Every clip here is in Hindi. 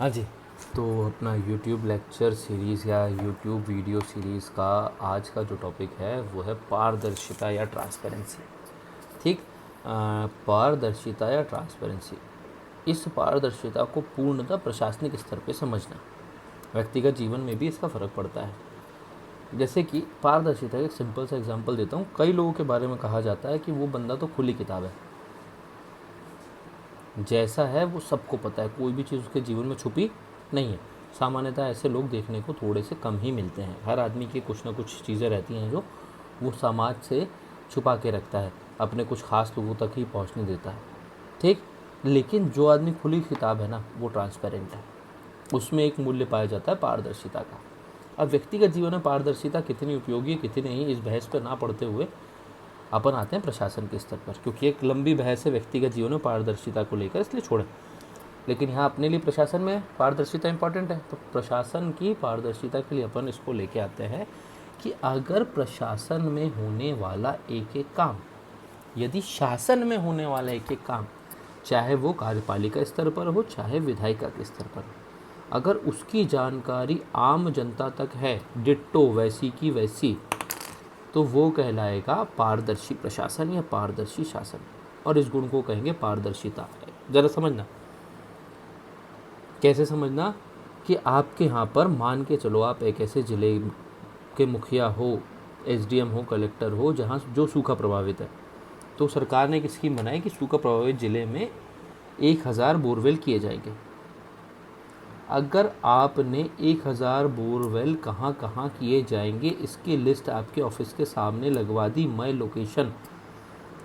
हाँ जी। तो अपना यूट्यूब लेक्चर सीरीज़ या यूट्यूब वीडियो सीरीज़ का आज का जो टॉपिक है वो है पारदर्शिता या ट्रांसपेरेंसी। ठीक। पारदर्शिता या ट्रांसपेरेंसी, इस पारदर्शिता को पूर्णतः प्रशासनिक स्तर पे समझना, व्यक्तिगत जीवन में भी इसका फ़र्क पड़ता है। जैसे कि पारदर्शिता का एक सिंपल सा एग्जांपल देता हूँ। कई लोगों के बारे में कहा जाता है कि वो बंदा तो खुली किताब है, जैसा है वो सबको पता है, कोई भी चीज़ उसके जीवन में छुपी नहीं है। सामान्यतः ऐसे लोग देखने को थोड़े से कम ही मिलते हैं। हर आदमी की कुछ ना कुछ चीज़ें रहती हैं जो वो समाज से छुपा के रखता है, अपने कुछ खास लोगों तक ही पहुंचने देता है। ठीक। लेकिन जो आदमी खुली किताब है ना, वो ट्रांसपेरेंट है, उसमें एक मूल्य पाया जाता है पारदर्शिता का। अब व्यक्तिगत जीवन में पारदर्शिता कितनी उपयोगी है कितनी नहीं, इस बहस पर ना पड़ते हुए अपन आते हैं प्रशासन के स्तर पर, क्योंकि एक लंबी बहस है व्यक्तिगत जीवन में पारदर्शिता को लेकर, इसलिए छोड़ें। लेकिन यहाँ अपने लिए प्रशासन में पारदर्शिता इंपॉर्टेंट है, तो प्रशासन की पारदर्शिता के लिए अपन इसको लेके आते हैं कि अगर प्रशासन में होने वाला एक एक काम, यदि शासन में होने वाला एक एक काम, चाहे वो कार्यपालिका स्तर पर हो चाहे विधायिका के स्तर पर हो, अगर उसकी जानकारी आम जनता तक है डिट्टो वैसी की वैसी, तो वो कहलाएगा पारदर्शी प्रशासन या पारदर्शी शासन, और इस गुण को कहेंगे पारदर्शिता। ज़रा समझना, कैसे समझना कि आपके यहाँ पर मान के चलो आप एक ऐसे ज़िले के मुखिया हो, एसडीएम हो, कलेक्टर हो, जहाँ जो सूखा प्रभावित है, तो सरकार ने एक स्कीम बनाई कि सूखा प्रभावित ज़िले में 1000 बोरवेल किए जाएंगे। अगर आपने 1000 बोरवेल कहाँ कहाँ किए जाएंगे इसकी लिस्ट आपके ऑफिस के सामने लगवा दी, मैं लोकेशन,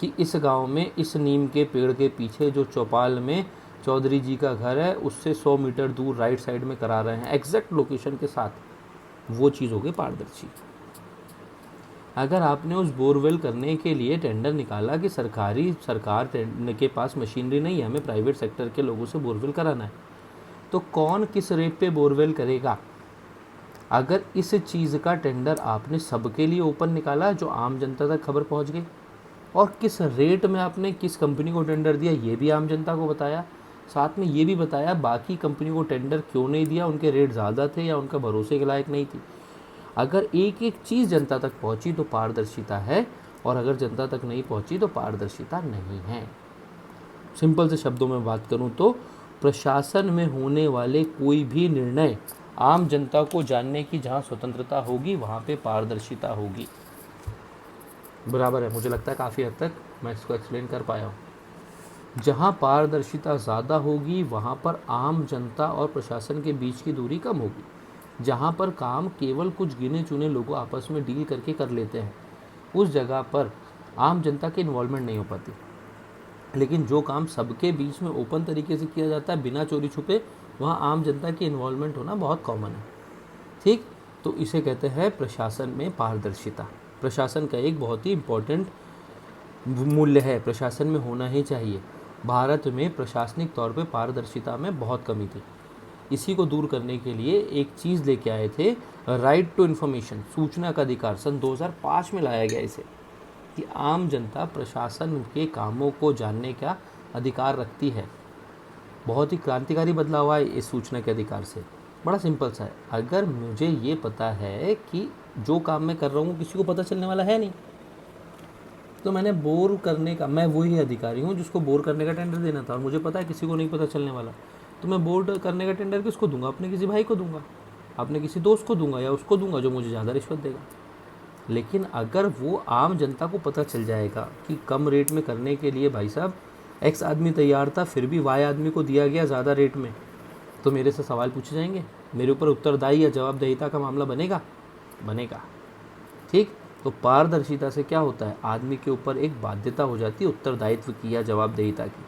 कि इस गांव में इस नीम के पेड़ के पीछे जो चौपाल में चौधरी जी का घर है उससे 100 मीटर दूर राइट साइड में करा रहे हैं, एग्जैक्ट लोकेशन के साथ, वो चीज़ हो गई पारदर्शी। अगर आपने उस बोरवेल करने के लिए टेंडर निकाला कि सरकार के पास मशीनरी नहीं है, हमें प्राइवेट सेक्टर के लोगों से बोरवेल कराना है, तो कौन किस रेट पे बोरवेल करेगा? अगर इस चीज़ का टेंडर आपने सबके लिए ओपन निकाला जो आम जनता तक खबर पहुंच गई, और किस रेट में आपने किस कंपनी को टेंडर दिया ये भी आम जनता को बताया, साथ में ये भी बताया बाकी कंपनी को टेंडर क्यों नहीं दिया, उनके रेट ज़्यादा थे या उनका भरोसे के लायक नहीं थी। अगर एक एक चीज़ जनता तक पहुंची तो पारदर्शिता है, और अगर जनता तक नहीं पहुंची तो पारदर्शिता नहीं है। सिंपल से शब्दों में बात करूं तो प्रशासन में होने वाले कोई भी निर्णय आम जनता को जानने की जहां स्वतंत्रता होगी वहां पे पारदर्शिता होगी। बराबर है, मुझे लगता है काफ़ी हद तक मैं इसको एक्सप्लेन कर पाया हूँ। जहाँ पारदर्शिता ज़्यादा होगी वहाँ पर आम जनता और प्रशासन के बीच की दूरी कम होगी। जहाँ पर काम केवल कुछ गिने चुने लोगों आपस में डील करके कर लेते हैं, उस जगह पर आम जनता की इन्वॉल्वमेंट नहीं हो पाती। लेकिन जो काम सबके बीच में ओपन तरीके से किया जाता है बिना चोरी छुपे, वहाँ आम जनता की इन्वॉल्वमेंट होना बहुत कॉमन है। ठीक। तो इसे कहते हैं प्रशासन में पारदर्शिता। प्रशासन का एक बहुत ही इम्पोर्टेंट मूल्य है, प्रशासन में होना ही चाहिए। भारत में प्रशासनिक तौर पे पारदर्शिता में बहुत कमी थी। इसी को दूर करने के लिए एक चीज़ लेके आए थे, राइट टू इन्फॉर्मेशन, सूचना का अधिकार। सन 2005 में लाया गया इसे, कि आम जनता प्रशासन के कामों को जानने का अधिकार रखती है। बहुत ही क्रांतिकारी बदलाव आया इस सूचना के अधिकार से। बड़ा सिंपल सा है, अगर मुझे ये पता है कि जो काम मैं कर रहा हूँ किसी को पता चलने वाला है नहीं, तो मैंने बोर करने का, मैं वही अधिकारी हूँ जिसको बोर करने का टेंडर देना था और मुझे पता है किसी को नहीं पता चलने वाला, तो मैं बोर करने का टेंडर किसको दूंगा? अपने किसी भाई को दूंगा, अपने किसी दोस्त को दूंगा, या उसको दूंगा जो मुझे ज़्यादा रिश्वत देगा। लेकिन अगर वो आम जनता को पता चल जाएगा कि कम रेट में करने के लिए भाई साहब एक्स आदमी तैयार था, फिर भी वाई आदमी को दिया गया ज़्यादा रेट में, तो मेरे से सवाल पूछे जाएंगे, मेरे ऊपर उत्तरदायी या जवाबदेहिता का मामला बनेगा। ठीक। तो पारदर्शिता से क्या होता है, आदमी के ऊपर एक बाध्यता हो जाती है उत्तरदायित्व की या जवाबदेहिता की,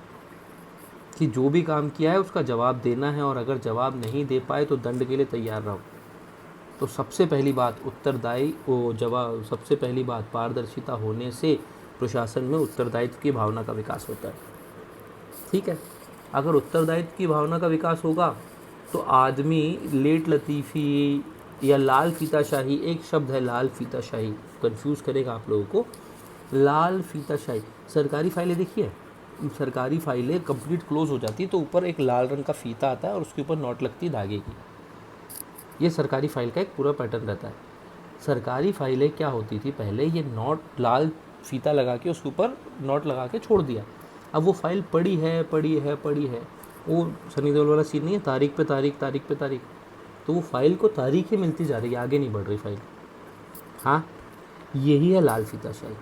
कि जो भी काम किया है उसका जवाब देना है, और अगर जवाब नहीं दे पाए तो दंड के लिए तैयार रहो। तो सबसे पहली बात उत्तरदायी वो जवाब, सबसे पहली बात पारदर्शिता होने से प्रशासन में उत्तरदायित्व की भावना का विकास होता है। ठीक है। अगर उत्तरदायित्व की भावना का विकास होगा तो आदमी लेट लतीफ़ी या लाल फीताशाही, एक शब्द है लाल फीताशाही, कंफ्यूज करेगा आप लोगों को। लाल फीताशाही, सरकारी फाइलें देखिए, सरकारी फाइलें कंप्लीट क्लोज हो जाती है तो ऊपर एक लाल रंग का फीता आता है और उसके ऊपर नोट लगती है धागे की। ये सरकारी फाइल का एक पूरा पैटर्न रहता है। सरकारी फाइलें क्या होती थी पहले, ये नोट लाल फीता लगा के उसके ऊपर नोट लगा के छोड़ दिया। अब वो फाइल पड़ी है वो सनी देओल वाला सीन नहीं है, तारीख पे तारीख, तो वो फाइल को तारीख ही मिलती जा रही है, आगे नहीं बढ़ रही फाइल। हाँ, यही है लाल फीताशाही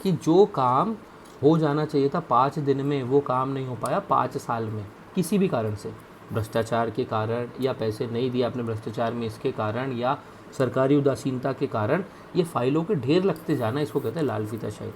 कि जो काम हो जाना चाहिए था 5 दिन में वो काम नहीं हो पाया 5 साल में, किसी भी कारण से, भ्रष्टाचार के कारण या पैसे नहीं दिए आपने भ्रष्टाचार में इसके कारण या सरकारी उदासीनता के कारण ये फाइलों के ढेर लगते जाना, इसको कहते हैं लाल फीताशाही।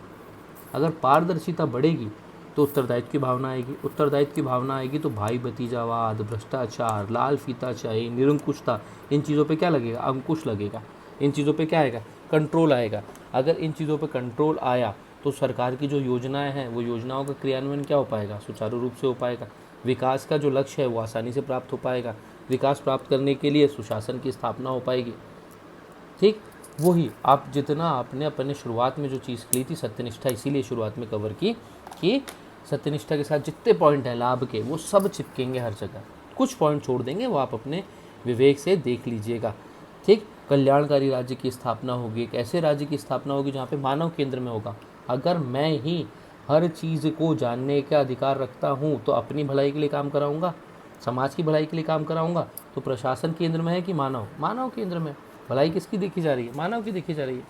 अगर पारदर्शिता बढ़ेगी तो उत्तरदायित्व की भावना आएगी, उत्तरदायित्व की भावना आएगी तो भाई भतीजावाद, भ्रष्टाचार, लाल फीताशाही, निरंकुशता, इन चीज़ों पे क्या लगेगा, अंकुश लगेगा। इन चीज़ों पे क्या आएगा, कंट्रोल आएगा। अगर इन चीज़ों पे कंट्रोल आया तो सरकार की जो योजनाएं हैं वो योजनाओं का क्रियान्वयन क्या हो पाएगा, सुचारू रूप से हो पाएगा। विकास का जो लक्ष्य है वो आसानी से प्राप्त हो पाएगा। विकास प्राप्त करने के लिए सुशासन की स्थापना हो पाएगी। ठीक, वही आप जितना आपने अपने शुरुआत में जो चीज़ की थी सत्यनिष्ठा, इसीलिए शुरुआत में कवर की कि सत्यनिष्ठा के साथ जितने पॉइंट हैं लाभ के वो सब चिपकेंगे हर जगह, कुछ पॉइंट छोड़ देंगे, वो आप अपने विवेक से देख लीजिएगा। ठीक, कल्याणकारी राज्य की स्थापना होगी, एक ऐसे राज्य की स्थापना होगी जहाँ पे मानव केंद्र में होगा। अगर मैं ही हर चीज़ को जानने का अधिकार रखता हूँ तो अपनी भलाई के लिए काम कराऊंगा, समाज की भलाई के लिए काम कराऊंगा, तो प्रशासन केंद्र में है कि मानव, मानव केंद्र में। भलाई किसकी देखी जा रही है, मानव की देखी जा रही है।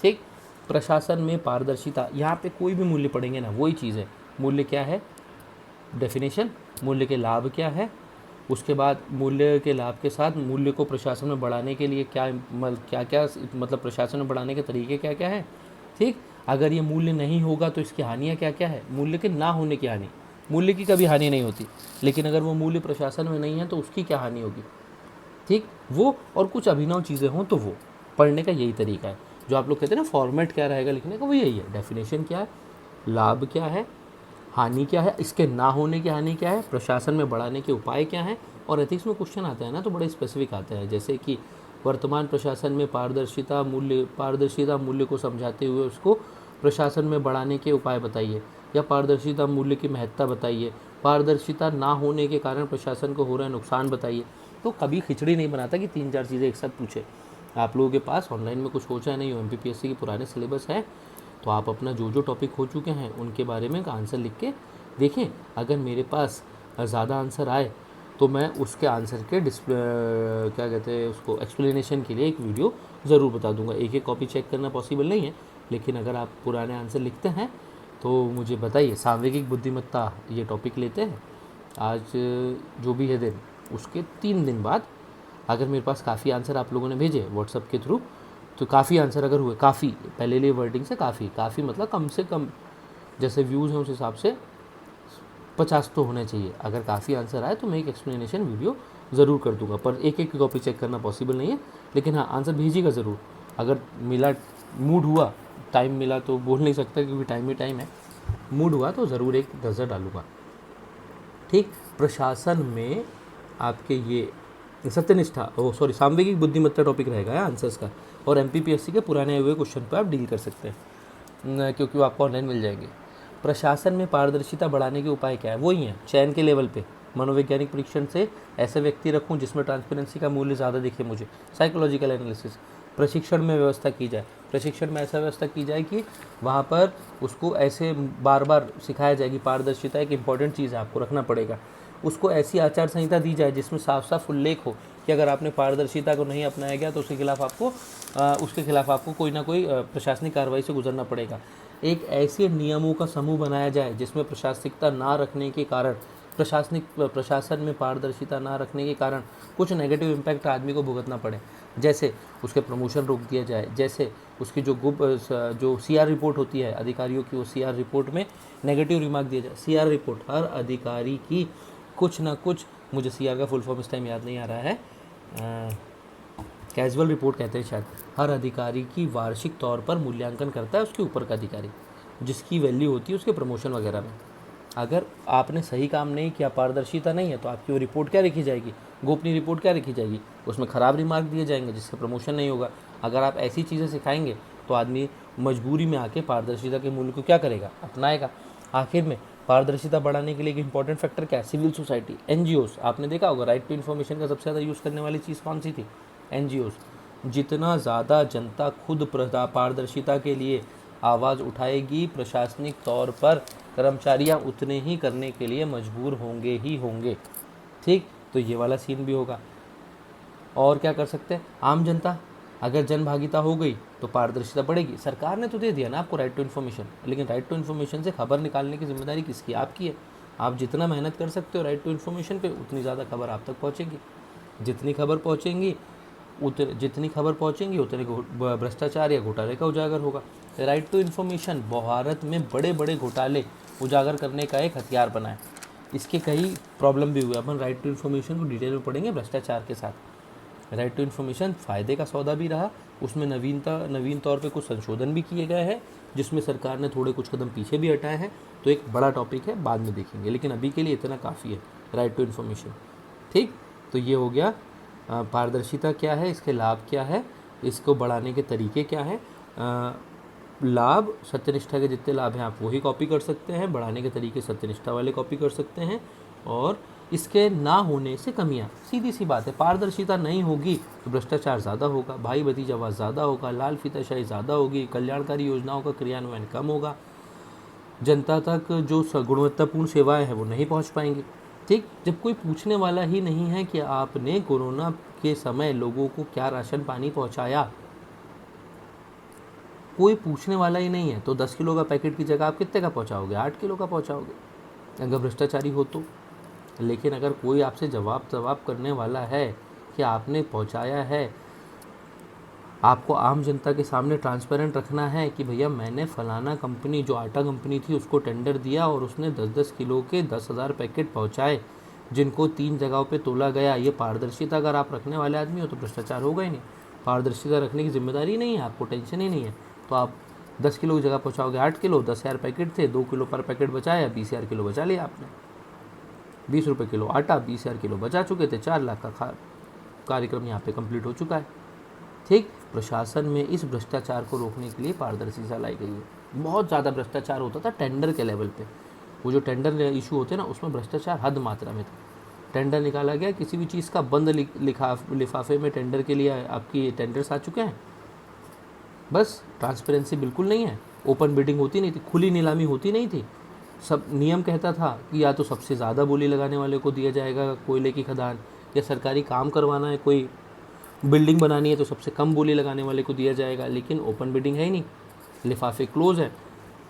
ठीक, प्रशासन में पारदर्शिता, यहाँ पे कोई भी मूल्य पढ़ेंगे ना वही चीज़ है। मूल्य क्या है, डेफिनेशन, मूल्य के लाभ क्या है, उसके बाद मूल्य के लाभ के साथ मूल्य को प्रशासन में बढ़ाने के लिए क्या क्या मतलब प्रशासन में बढ़ाने के तरीके क्या क्या है। ठीक, अगर ये मूल्य नहीं होगा तो इसकी हानियाँ क्या क्या है, मूल्य के ना होने की हानि, मूल्य की कभी हानि नहीं होती, लेकिन अगर वो मूल्य प्रशासन में नहीं है तो उसकी क्या हानि होगी। ठीक, वो और कुछ अभिनव चीज़ें हों तो वो पढ़ने का यही तरीका है। जो आप लोग कहते हैं ना फॉर्मेट क्या रहेगा लिखने का, वो यही है। डेफिनेशन क्या है, लाभ क्या है, हानि क्या है, इसके ना होने की हानि क्या है, प्रशासन में बढ़ाने के उपाय क्या हैं। और एथिक्स में क्वेश्चन आता है ना तो बड़े स्पेसिफिक आते हैं, जैसे कि वर्तमान प्रशासन में पारदर्शिता मूल्य को समझाते हुए उसको प्रशासन में बढ़ाने के उपाय बताइए, या पारदर्शिता मूल्य की महत्ता बताइए, पारदर्शिता ना होने के कारण प्रशासन को हो रहा नुकसान बताइए। तो कभी खिचड़ी नहीं बनाता कि 3-4 चीज़ें एक साथ पूछे। आप लोगों के पास ऑनलाइन में कुछ हो चाहे नहीं हो, एमपीपीएससी के पुराने सिलेबस है, तो आप अपना जो टॉपिक हो चुके हैं उनके बारे में आंसर लिख के देखें। अगर मेरे पास ज़्यादा आंसर आए तो मैं उसके आंसर के क्या कहते हैं उसको एक्सप्लेनेशन के लिए एक वीडियो ज़रूर बता दूंगा। एक एक कॉपी चेक करना पॉसिबल नहीं है, लेकिन अगर आप पुराने आंसर लिखते हैं तो मुझे बताइए। सांवेगिक बुद्धिमत्ता ये टॉपिक लेते हैं आज जो भी है दिन, उसके 3 दिन बाद अगर मेरे पास काफ़ी आंसर आप लोगों ने भेजे व्हाट्सअप के थ्रू, तो काफ़ी आंसर अगर हुए, काफ़ी पहले लिए वर्डिंग से काफ़ी मतलब कम से कम जैसे व्यूज़ हैं उस हिसाब से 50 तो होने चाहिए। अगर काफ़ी आंसर आए तो मैं एक एक्सप्लेनेशन वीडियो ज़रूर कर दूंगा, पर एक एक की कॉपी चेक करना पॉसिबल नहीं है। लेकिन हाँ, आंसर भेजिएगा ज़रूर। अगर मिला, मूड हुआ, टाइम मिला तो बोल नहीं सकता क्योंकि टाइम ही टाइम है, मूड हुआ तो ज़रूर एक नज़र डालूँगा। ठीक, प्रशासन में आपके ये सत्यनिष्ठा सांवेगिक बुद्धिमत्ता टॉपिक रहेगा आंसर्स का, और एमपीपीएससी के पुराने हुए क्वेश्चन पर आप डील कर सकते हैं क्योंकि वो आपको ऑनलाइन मिल जाएंगे। प्रशासन में पारदर्शिता बढ़ाने के उपाय क्या है, वही है चयन के लेवल पे। मनोवैज्ञानिक परीक्षण से ऐसे व्यक्ति रखूं जिसमें ट्रांसपेरेंसी का मूल्य ज़्यादा दिखे मुझे। साइकोलॉजिकल एनालिसिस, प्रशिक्षण में व्यवस्था की जाए, प्रशिक्षण में ऐसा व्यवस्था की जाए कि वहाँ पर उसको ऐसे बार बार सिखाया जाए कि पारदर्शिता एक इंपॉर्टेंट चीज़ है, आपको रखना पड़ेगा। उसको ऐसी आचार संहिता दी जाए जिसमें साफ साफ उल्लेख हो कि अगर आपने पारदर्शिता को नहीं अपनाया गया तो उसके खिलाफ आपको कोई ना कोई प्रशासनिक कार्रवाई से गुजरना पड़ेगा। एक ऐसे नियमों का समूह बनाया जाए जिसमें प्रशासनिकता ना रखने के कारण प्रशासन में पारदर्शिता ना रखने के कारण कुछ नेगेटिव इम्पैक्ट आदमी को भुगतना पड़े, जैसे उसके प्रमोशन रोक दिया जाए, जैसे उसकी जो सीआर रिपोर्ट होती है अधिकारियों की, वो सीआर रिपोर्ट में नेगेटिव रिमार्क दिया जाए। सीआर रिपोर्ट हर अधिकारी की कुछ ना कुछ, मुझे सीआर का फुल फॉर्म इस टाइम याद नहीं आ रहा है, कैजुअल रिपोर्ट कहते हैं शायद। हर अधिकारी की वार्षिक तौर पर मूल्यांकन करता है उसके ऊपर का अधिकारी, जिसकी वैल्यू होती है उसके प्रमोशन वगैरह में। अगर आपने सही काम नहीं किया, पारदर्शिता नहीं है, तो आपकी वो रिपोर्ट क्या लिखी जाएगी, गोपनीय रिपोर्ट क्या लिखी जाएगी, उसमें ख़राब रिमार्क दिए जाएंगे जिससे प्रमोशन नहीं होगा। अगर आप ऐसी चीज़ें सिखाएंगे तो आदमी मजबूरी में आके पारदर्शिता के मूल्य को क्या करेगा, अपनाएगा। आखिर में पारदर्शिता बढ़ाने के लिए एक इंपॉर्टेंट फैक्टर क्या है? Civil society, NGOs. आपने देखा होगा राइट टू इन्फॉर्मेशन का सबसे ज़्यादा यूज़ करने वाली चीज़ कौन सी थी? एनजीओस। जितना ज़्यादा जनता खुद पारदर्शिता के लिए आवाज़ उठाएगी, प्रशासनिक तौर पर कर्मचारियाँ उतने ही करने के लिए मजबूर होंगे ही होंगे। ठीक, तो ये वाला सीन भी होगा। और क्या कर सकते हैं? आम जनता, अगर जनभागिता हो गई तो पारदर्शिता बढ़ेगी। सरकार ने तो दे दिया ना आपको राइट टू इन्फॉर्मेशन, लेकिन राइट टू इन्फॉर्मेशन से खबर निकालने की जिम्मेदारी किसकी? आपकी है। आप जितना मेहनत कर सकते हो राइट टू इन्फॉर्मेशन पे, उतनी ज़्यादा खबर आप तक पहुँचेगी। जितनी खबर पहुँचेंगी उतने भ्रष्टाचार या घोटाले का उजागर होगा। राइट टू इन्फॉर्मेशन भारत में बड़े बड़े घोटाले उजागर करने का एक हथियार बना है। इसके कई प्रॉब्लम भी हुए। अपन राइट टू इन्फॉर्मेशन को डिटेल में पढ़ेंगे भ्रष्टाचार के साथ। राइट टू इन्फॉर्मेशन फ़ायदे का सौदा भी रहा, उसमें नवीन तौर पे कुछ संशोधन भी किए गए हैं, जिसमें सरकार ने थोड़े कुछ कदम पीछे भी हटाए हैं। तो एक बड़ा टॉपिक है, बाद में देखेंगे, लेकिन अभी के लिए इतना काफ़ी है राइट टू इन्फॉर्मेशन। ठीक, तो ये हो गया पारदर्शिता क्या है, इसके लाभ क्या है, इसको बढ़ाने के तरीके क्या हैं। लाभ सत्यनिष्ठा के जितने लाभ हैं आप वही कॉपी कर सकते हैं, बढ़ाने के तरीके सत्यनिष्ठा वाले कॉपी कर सकते हैं। और इसके ना होने से कमियां, सीधी सी बात है, पारदर्शिता नहीं होगी तो भ्रष्टाचार ज़्यादा होगा, भाई भतीजावाद ज़्यादा होगा, लाल फीताशाही ज़्यादा होगी, कल्याणकारी योजनाओं का क्रियान्वयन कम होगा, जनता तक जो गुणवत्तापूर्ण सेवाएं हैं वो नहीं पहुंच पाएंगी। ठीक, जब कोई पूछने वाला ही नहीं है कि आपने कोरोना के समय लोगों को क्या राशन पानी पहुंचाया, कोई पूछने वाला ही नहीं है, तो 10 किलो का पैकेट की जगह आप कितने का पहुंचाओगे? 8 किलो का पहुंचाओगे, अगर भ्रष्टाचारी हो तो। लेकिन अगर कोई आपसे जवाब करने वाला है कि आपने पहुंचाया है, आपको आम जनता के सामने ट्रांसपेरेंट रखना है कि भैया मैंने फलाना कंपनी, जो आटा कंपनी थी, उसको टेंडर दिया और उसने 10-10 किलो के 10,000 पैकेट पहुंचाए, जिनको 3 जगहों पे तोला गया। ये पारदर्शिता अगर आप रखने वाले आदमी हो तो भ्रष्टाचार होगा ही नहीं। पारदर्शिता रखने की जिम्मेदारी नहीं है आपको, टेंशन ही नहीं है, तो आप 10 किलो की जगह पहुँचाओगे 8 किलो। 10,000 पैकेट थे, 2 किलो पर पैकेट बचाया, 20,000 किलो बचा लिया आपने। 20 रुपये किलो आटा, 20,000 किलो बचा चुके थे, 4 लाख का कार्यक्रम यहाँ पे कंप्लीट हो चुका है। ठीक, प्रशासन में इस भ्रष्टाचार को रोकने के लिए पारदर्शिता लाई गई है। बहुत ज़्यादा भ्रष्टाचार होता था टेंडर के लेवल पे। वो जो टेंडर इशू होते हैं ना, उसमें भ्रष्टाचार हद मात्रा में था। टेंडर निकाला गया, किसी भी चीज़ का बंद लिफाफे में टेंडर के लिए आपकी टेंडर्स आ चुके हैं, बस ट्रांसपेरेंसी बिल्कुल नहीं है। ओपन बिडिंग होती नहीं थी, खुली नीलामी होती नहीं थी। सब नियम कहता था कि या तो सबसे ज़्यादा बोली लगाने वाले को दिया जाएगा कोयले की खदान, या सरकारी काम करवाना है, कोई बिल्डिंग बनानी है तो सबसे कम बोली लगाने वाले को दिया जाएगा। लेकिन ओपन बिडिंग है ही नहीं, लिफाफे क्लोज है,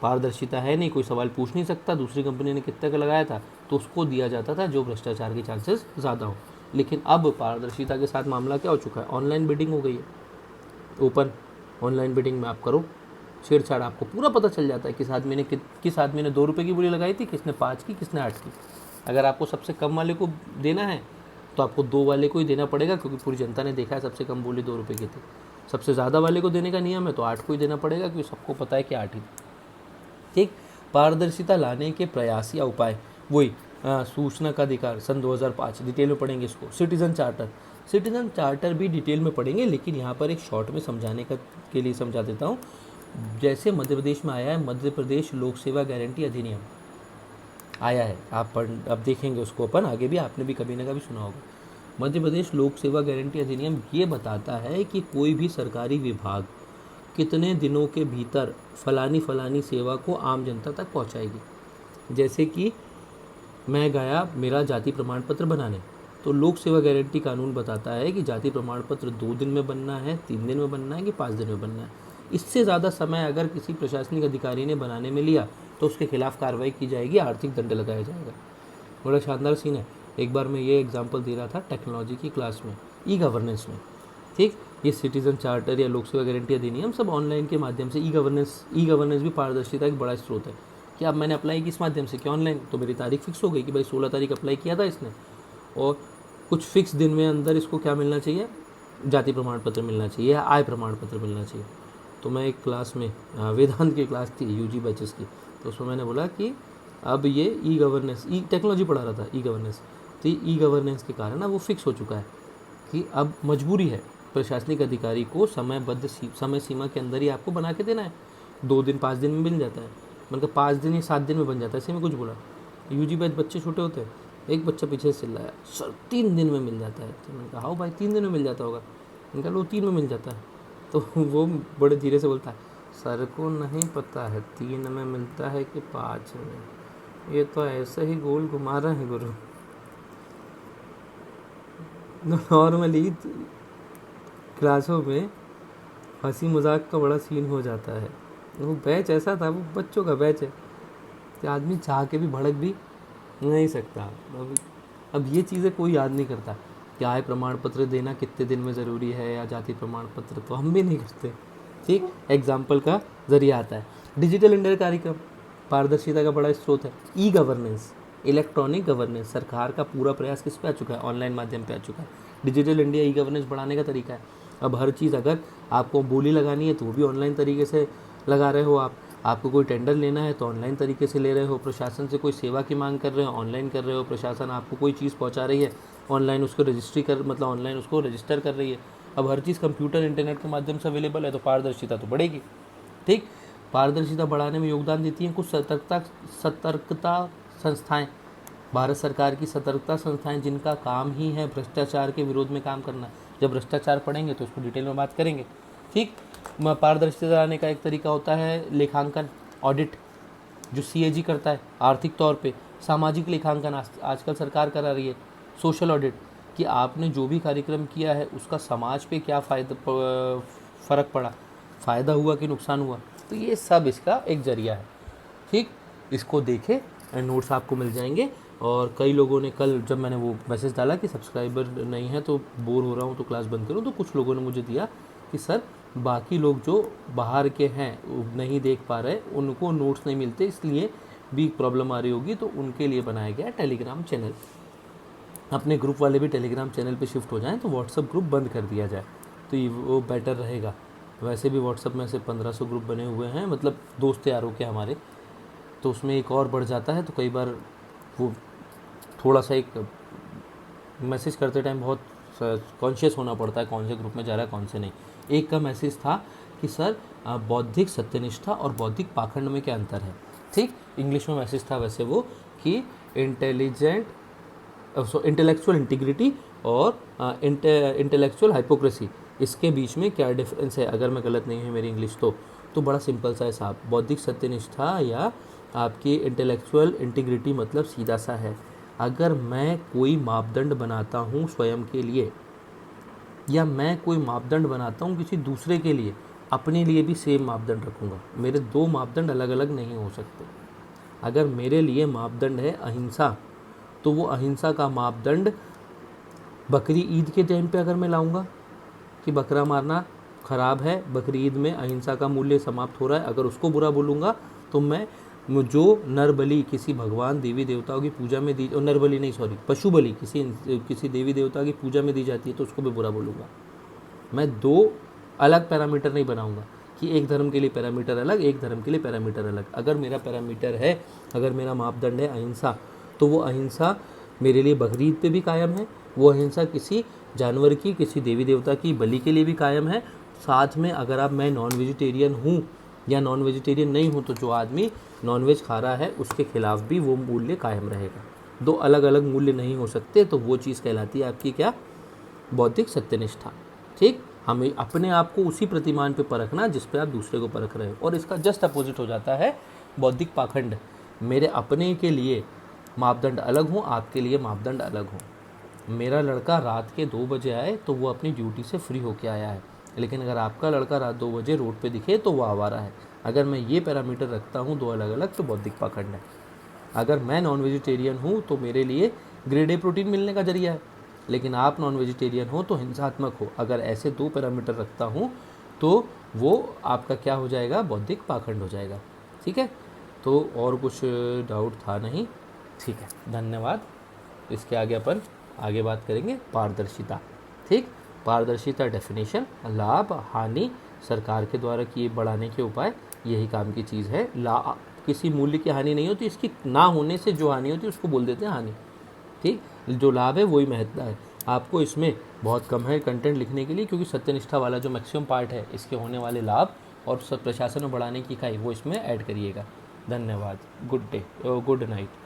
पारदर्शिता है नहीं, कोई सवाल पूछ नहीं सकता दूसरी कंपनी ने कितने का लगाया था, तो उसको दिया जाता था जो भ्रष्टाचार के चांसेस ज़्यादा हो। लेकिन अब पारदर्शिता के साथ मामला क्या हो चुका है? ऑनलाइन बिडिंग हो गई है। ओपन ऑनलाइन बिडिंग में आप करो छेड़छाड़, आपको पूरा पता चल जाता है किस आदमी ने 2 रुपये की बोली लगाई थी, किसने 5 की, किसने 8 की। अगर आपको सबसे कम वाले को देना है तो आपको 2 वाले को ही देना पड़ेगा, क्योंकि पूरी जनता ने देखा है सबसे कम बोली 2 रुपये की थी। सबसे ज़्यादा वाले को देने का नियम है तो 8 को ही देना पड़ेगा, क्योंकि सबको पता है कि 8 ही। ठीक, पारदर्शिता लाने के प्रयास या उपाय वही सूचना का अधिकार सन 2005, डिटेल में पढ़ेंगे इसको। सिटीजन चार्टर भी डिटेल में पढ़ेंगे, लेकिन यहाँ पर एक शॉर्ट में समझाने के लिए समझा देता हूँ। जैसे मध्य प्रदेश में आया है, मध्य प्रदेश लोक सेवा गारंटी अधिनियम आया है, आप देखेंगे उसको अपन आगे भी, आपने भी कभी ना कभी सुना होगा। मध्य प्रदेश लोक सेवा गारंटी अधिनियम ये बताता है कि कोई भी सरकारी विभाग कितने दिनों के भीतर फलानी सेवा को आम जनता तक पहुंचाएगी। जैसे कि मैं गया मेरा जाति प्रमाण पत्र बनाने, तो लोक सेवा गारंटी कानून बताता है कि जाति प्रमाण पत्र 2 दिन में बनना है, 3 दिन में बनना है कि 5 दिन में बनना है। इससे ज़्यादा समय अगर किसी प्रशासनिक अधिकारी ने बनाने में लिया तो उसके खिलाफ कार्रवाई की जाएगी, आर्थिक दंड लगाया जाएगा। बड़ा शानदार सीन है। एक बार मैं ये एग्जांपल दे रहा था टेक्नोलॉजी की क्लास में, ई गवर्नेंस में। ठीक, ये सिटीजन चार्टर या लोक सेवा गारंटी अधिनियम सब ऑनलाइन के माध्यम से, ई गवर्नेंस भी पारदर्शिता एक बड़ा स्रोत है। कि अब मैंने अप्लाई किस माध्यम से किया? ऑनलाइन। तो मेरी तारीख फिक्स हो गई कि भाई 16 तारीख अप्लाई किया था इसने, और कुछ फिक्स दिन में अंदर इसको क्या मिलना चाहिए? जाति प्रमाण पत्र मिलना चाहिए, आय प्रमाण पत्र मिलना चाहिए। तो मैं एक क्लास में, वेदांत की क्लास थी यूजी बैचेस की, तो उसमें मैंने बोला कि अब ये ई गवर्नेंस, टेक्नोलॉजी पढ़ा रहा था, ई गवर्नेंस, तो ई गवर्नेंस के कारण अब वो फिक्स हो चुका है कि अब मजबूरी है प्रशासनिक अधिकारी को समयबद्ध समय सीमा के अंदर ही आपको बना के देना है। 2 दिन 5 दिन में मिल जाता है। मैंने कहा 5 दिन या 7 दिन में बन जाता है, ऐसे में कुछ बोला। यूजी बैच बच्चे छोटे होते हैं, एक बच्चा पीछे से चिल्लाया, सर 3 दिन में मिल जाता है। तो मैंने कहा हाँ भाई 3 दिन में मिल जाता होगा। मैंने कहा लो 3 में मिल जाता है। तो वो बड़े धीरे से बोलता है, सर को नहीं पता है 3 में मिलता है कि 5 में, ये तो ऐसे ही गोल घुमा रहे हैं गुरु। नॉर्मली क्लासों में हंसी मजाक का बड़ा सीन हो जाता है। वो बैच ऐसा था, वो बच्चों का बैच है कि आदमी चाह के भी भड़क भी नहीं सकता। अब ये चीज़ें कोई याद नहीं करता। क्या है प्रमाण पत्र देना कितने दिन में ज़रूरी है, या जाति प्रमाण पत्र, तो हम भी नहीं करते। ठीक, एग्जाम्पल का जरिया आता है डिजिटल इंडिया कार्यक्रम, पारदर्शिता का बड़ा स्रोत है। ई गवर्नेंस, इलेक्ट्रॉनिक गवर्नेंस, सरकार का पूरा प्रयास किस पे आ चुका है, ऑनलाइन माध्यम पे आ चुका है। डिजिटल इंडिया ई गवर्नेंस बढ़ाने का तरीका है। अब हर चीज़ अगर आपको बोली लगानी है तो वो भी ऑनलाइन तरीके से लगा रहे हो आपको कोई टेंडर लेना है तो ऑनलाइन तरीके से ले रहे हो, प्रशासन से कोई सेवा की मांग कर रहे हो ऑनलाइन कर रहे हो, प्रशासन आपको कोई चीज़ पहुंचा रही है ऑनलाइन उसको रजिस्ट्री कर मतलब ऑनलाइन उसको रजिस्टर कर रही है। अब हर चीज़ कंप्यूटर इंटरनेट के माध्यम से अवेलेबल है, तो पारदर्शिता तो बढ़ेगी। ठीक, पारदर्शिता बढ़ाने में योगदान देती हैं कुछ सतर्कता संस्थाएं, भारत सरकार की सतर्कता संस्थाएं, जिनका काम ही है भ्रष्टाचार के विरोध में काम करना। जब भ्रष्टाचार पढ़ेंगे तो उसको डिटेल में बात करेंगे। ठीक, पारदर्शिता लाने का एक तरीका होता है लेखांकन, ऑडिट, जो CAG करता है आर्थिक तौर पे। सामाजिक लेखांकन आजकल सरकार करा रही है। सोशल ऑडिट, कि आपने जो भी कार्यक्रम किया है उसका समाज पे क्या फ़र्क पड़ा, फ़ायदा हुआ कि नुकसान हुआ, तो ये सब इसका एक जरिया है। ठीक, इसको देखें, नोट्स आपको मिल जाएंगे। और कई लोगों ने कल जब मैंने वो मैसेज डाला कि सब्सक्राइबर नहीं है तो बोर हो रहा हूँ तो क्लास बंद करूँ, तो कुछ लोगों ने मुझे दिया कि सर बाकी लोग जो बाहर के हैं नहीं देख पा रहे, उनको नोट्स नहीं मिलते, इसलिए भी प्रॉब्लम आ रही होगी, तो उनके लिए बनाया गया टेलीग्राम चैनल। अपने ग्रुप वाले भी टेलीग्राम चैनल पे शिफ्ट हो जाएं, तो व्हाट्सअप ग्रुप बंद कर दिया जाए, तो ये वो बेटर रहेगा। वैसे भी व्हाट्सअप में से 1500 ग्रुप बने हुए हैं, मतलब दोस्त यारों के हमारे, तो उसमें एक और बढ़ जाता है, तो कई बार वो थोड़ा सा एक मैसेज करते टाइम बहुत कॉन्शियस होना पड़ता है कौन से ग्रुप में जा रहा है कौन से नहीं। एक का मैसेज था कि सर बौद्धिक सत्यनिष्ठा और बौद्धिक पाखंड में क्या अंतर है। ठीक, इंग्लिश में मैसेज था वैसे वो कि इंटेलेक्चुअल इंटीग्रिटी और इंटेलेक्चुअल हाइपोक्रेसी, इसके बीच में क्या डिफरेंस है। अगर मैं गलत नहीं है मेरी इंग्लिश तो बड़ा सिंपल सा है साहब। बौद्धिक सत्यनिष्ठा या आपकी इंटेलेक्चुअल इंटीग्रिटी मतलब सीधा सा है, अगर मैं कोई मापदंड बनाता हूँ स्वयं के लिए, या मैं कोई मापदंड बनाता हूँ किसी दूसरे के लिए, अपने लिए भी सेम मापदंड रखूँगा। मेरे 2 मापदंड अलग अलग नहीं हो सकते। अगर मेरे लिए मापदंड है अहिंसा, तो वो अहिंसा का मापदंड बकरी ईद के टाइम पे अगर मैं लाऊंगा कि बकरा मारना ख़राब है, बकरी ईद में अहिंसा का मूल्य समाप्त हो रहा है, अगर उसको बुरा बोलूँगा तो मैं जो नरबलि किसी भगवान देवी देवताओं की पूजा में दी, नरबलि नहीं सॉरी पशु बलि किसी देवी देवता की पूजा में दी जाती है, तो उसको भी बुरा बोलूँगा। मैं 2 अलग पैरामीटर नहीं बनाऊँगा कि एक धर्म के लिए पैरामीटर अलग, एक धर्म के लिए पैरामीटर अलग। अगर मेरा पैरामीटर है, अगर मेरा मापदंड है अहिंसा, तो वो अहिंसा मेरे लिए बकरी ईद पे भी कायम है, वो अहिंसा किसी जानवर की, किसी देवी देवता की बलि के लिए भी कायम है। साथ में अगर आप मैं नॉन वेजिटेरियन हूँ या नॉन वेजिटेरियन नहीं हूँ, तो जो आदमी नॉन वेज खा रहा है उसके खिलाफ भी वो मूल्य कायम रहेगा। 2 अलग अलग मूल्य नहीं हो सकते, तो वो चीज़ कहलाती है आपकी क्या, बौद्धिक सत्यनिष्ठा। ठीक, हमें अपने आप को उसी प्रतिमान पे परखना जिस पे आप दूसरे को परख रहे हो। और इसका जस्ट अपोजिट हो जाता है बौद्धिक पाखंड, मेरे अपने के लिए मापदंड अलग हों, आपके लिए मापदंड अलग हों। मेरा लड़का रात के 2 बजे आए तो वो अपनी ड्यूटी से फ्री होके आया है, लेकिन अगर आपका लड़का रात 2 बजे रोड पे दिखे तो वो आवारा है। अगर मैं ये पैरामीटर रखता हूँ 2 अलग अलग, तो बौद्धिक पाखंड है। अगर मैं नॉन वेजिटेरियन हूँ तो मेरे लिए ग्रेड ए प्रोटीन मिलने का जरिया है, लेकिन आप नॉन वेजिटेरियन हो तो हिंसात्मक हो। अगर ऐसे 2 पैरामीटर रखता हूँ तो वो आपका क्या हो जाएगा, बौद्धिक पाखंड हो जाएगा। ठीक है, तो और कुछ डाउट था नहीं? ठीक है, धन्यवाद। इसके आगे अपन आगे बात करेंगे पारदर्शिता। ठीक, पारदर्शिता डेफिनेशन, लाभ हानि सरकार के द्वारा किए बढ़ाने के उपाय, यही काम की चीज़ है। किसी मूल्य की हानि नहीं होती, इसकी ना होने से जो हानि होती है उसको बोल देते हैं हानि। ठीक, जो लाभ है वही महत्ता है। आपको इसमें बहुत कम है कंटेंट लिखने के लिए, क्योंकि सत्यनिष्ठा वाला जो मैक्सिमम पार्ट है इसके होने वाले लाभ और प्रशासन में बढ़ाने की इकाई वो इसमें ऐड करिएगा। धन्यवाद। Good day, good night.